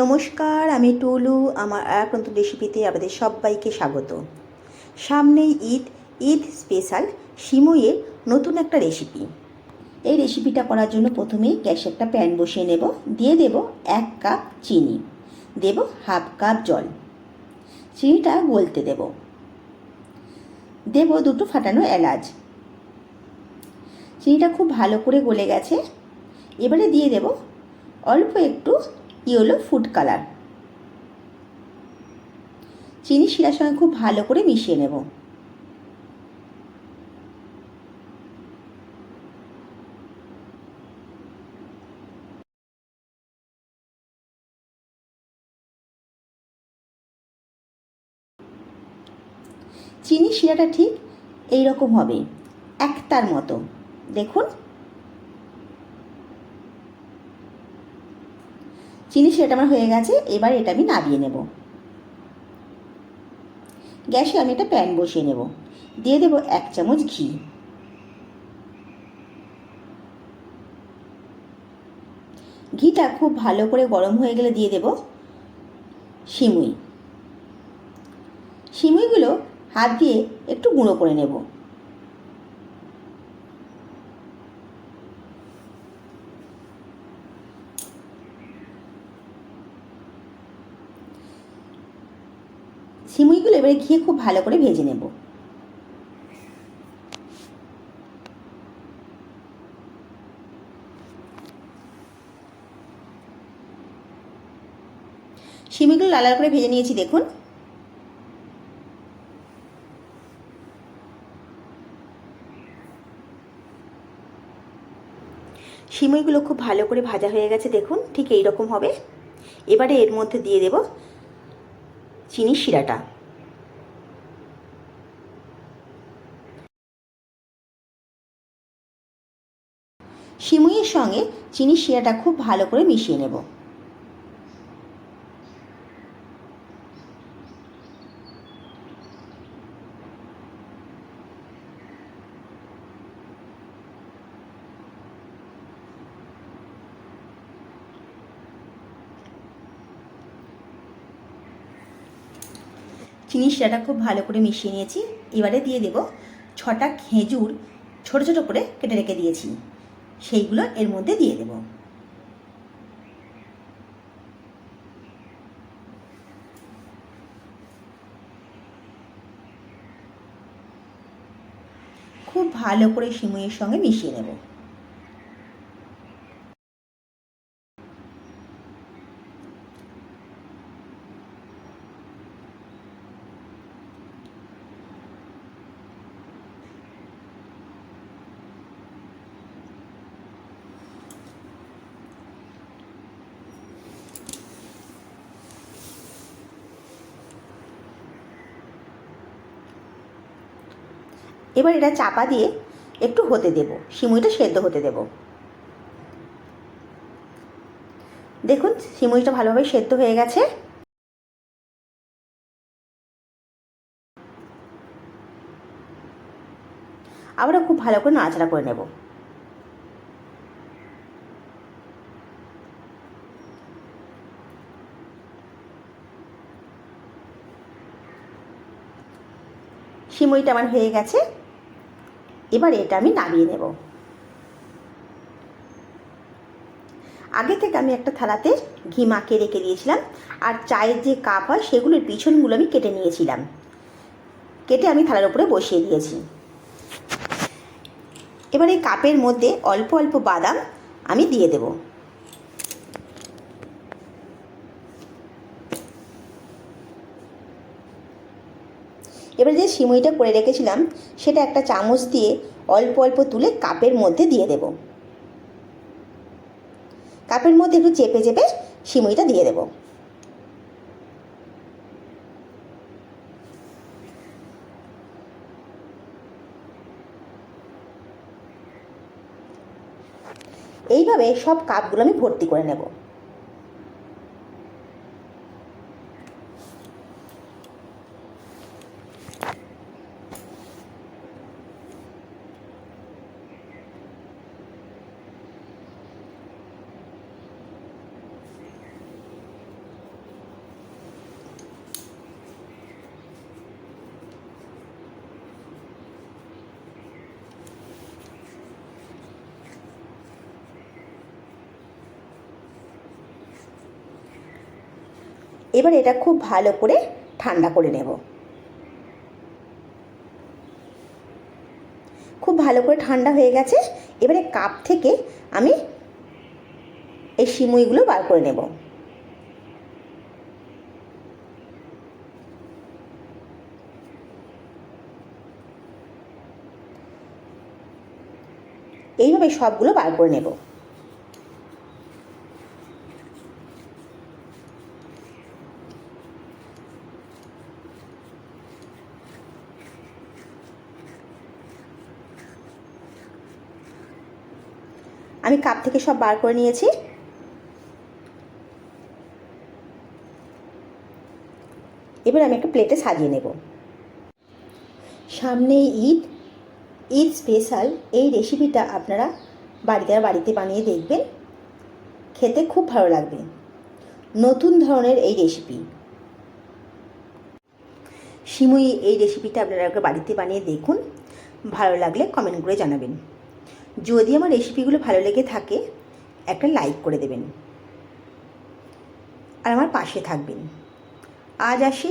নমস্কার, আমি টুলু। আমার এক নতুন রেসিপিতে আপনাদের সবাইকে স্বাগত। সামনেই ঈদ স্পেশাল সিমইয়ের নতুন একটা রেসিপি। এই রেসিপিটা করার জন্য প্রথমেই গ্যাসে একটা প্যান বসিয়ে নেব। দিয়ে দেব 1 কাপ চিনি, দেব হাফ কাপ জল। চিনিটা গলতে দেব। দেব 2টো ফাটানো এলাচ। চিনিটা খুব ভালো করে গলে গেছে। এবারে দিয়ে দেব অল্প একটু ইয়েলো ফুড কালার। চিনি শিরার সঙ্গে খুব ভালো করে মিশিয়ে নেব। চিনি শিরাটা ঠিক এই রকম হবে, একটার মতো। দেখুন, চিনি শিরাটা আমার হয়ে গেছে। এবার এটা আমি নামিয়ে নেব। গ্যাসে আমি একটা প্যান বসিয়ে নেব। দিয়ে দেব 1 চামচ ঘি। ঘিটা খুব ভালো করে গরম হয়ে গেলে দিয়ে দেব সিমুই। সিমুইগুলো হাত দিয়ে একটু গুঁড়ো করে নেব। সিমুইগুলো এবারে ঘিয়ে খুব ভালো করে ভেজে নেব। সিমুইগুলো লাল লাল করে ভেজে নিয়েছি, দেখুন। সিমুইগুলো খুব ভালো করে ভাজা হয়ে গেছে, দেখুন, ঠিক এই রকম হবে। এবারে এর মধ্যে দিয়ে দেব চিনির শিরাটা। সিমুইয়ের সঙ্গে চিনির শিরাটা খুব ভালো করে মিশিয়ে নেব। চিনির শিরাটা খুব ভালো করে মিশিয়ে নিয়েছি। এবারে দিয়ে দেব 6টা খেজুর ছোট ছোট করে কেটে রেখে দিয়েছি, সেইগুলো এর মধ্যে দিয়ে দেব। খুব ভালো করে সিমুইয়ের সঙ্গে মিশিয়ে নেব। এবার এটা চাপা দিয়ে একটু হতে দেব, সিমুইটা সেদ্ধ হতে দেব। দেখুন, সিমুইটা ভালোভাবে সেদ্ধ হয়ে গেছে। আবারও খুব ভালো করে নাড়াচাড়া করে নেব। সিমুইটা আমার হয়ে গেছে। এবার এটা আমি নামিয়ে নেব। আগে থেকে আমি একটা থালাতে ঘি মাখিয়ে রেখে দিয়েছিলাম, আর চায়ের যে কাপ হয় সেগুলোর পিছনগুলো আমি কেটে নিয়েছিলাম। কেটে আমি থালার উপরে বসিয়ে দিয়েছি। এবার এই কাপের মধ্যে অল্প অল্প বাদাম আমি দিয়ে দেব। এবার যে সিমুইটা করে রেখেছিলাম সেটা একটা চামচ দিয়ে অল্প অল্প তুলে কাপের মধ্যে দিয়ে দেব। কাপের মধ্যে একটু চেপে চেপে সিমুইটা দিয়ে দেব। এইভাবে সব কাপগুলো আমি ভর্তি করে নেব। এবার এটা খুব ভালো করে ঠান্ডা করে নেব। খুব ভালো করে ঠান্ডা হয়ে গেছে। এবারে কাপ থেকে আমি এই সিমুইগুলো বার করে নেব। এইভাবে সবগুলো বার করে নেব। আমি কাপ থেকে সব বার করে নিয়েছি। এবার আমি একটা প্লেটে সাজিয়ে নেব। সামনে ঈদ, ঈদ স্পেশাল এই রেসিপিটা আপনারা বাড়িতে বানিয়ে দেখবেন, খেতে খুব ভালো লাগবে। নতুন ধরনের এই রেসিপি, সিমুই এই রেসিপিটা আপনারা বাড়িতে বানিয়ে দেখুন। ভালো লাগলে কমেন্ট করে জানাবেন। যদি আমার রেসিপিগুলো ভালো লেগে থাকে একটা লাইক করে দেবেন আর আমার পাশে থাকবেন। আজ আসি।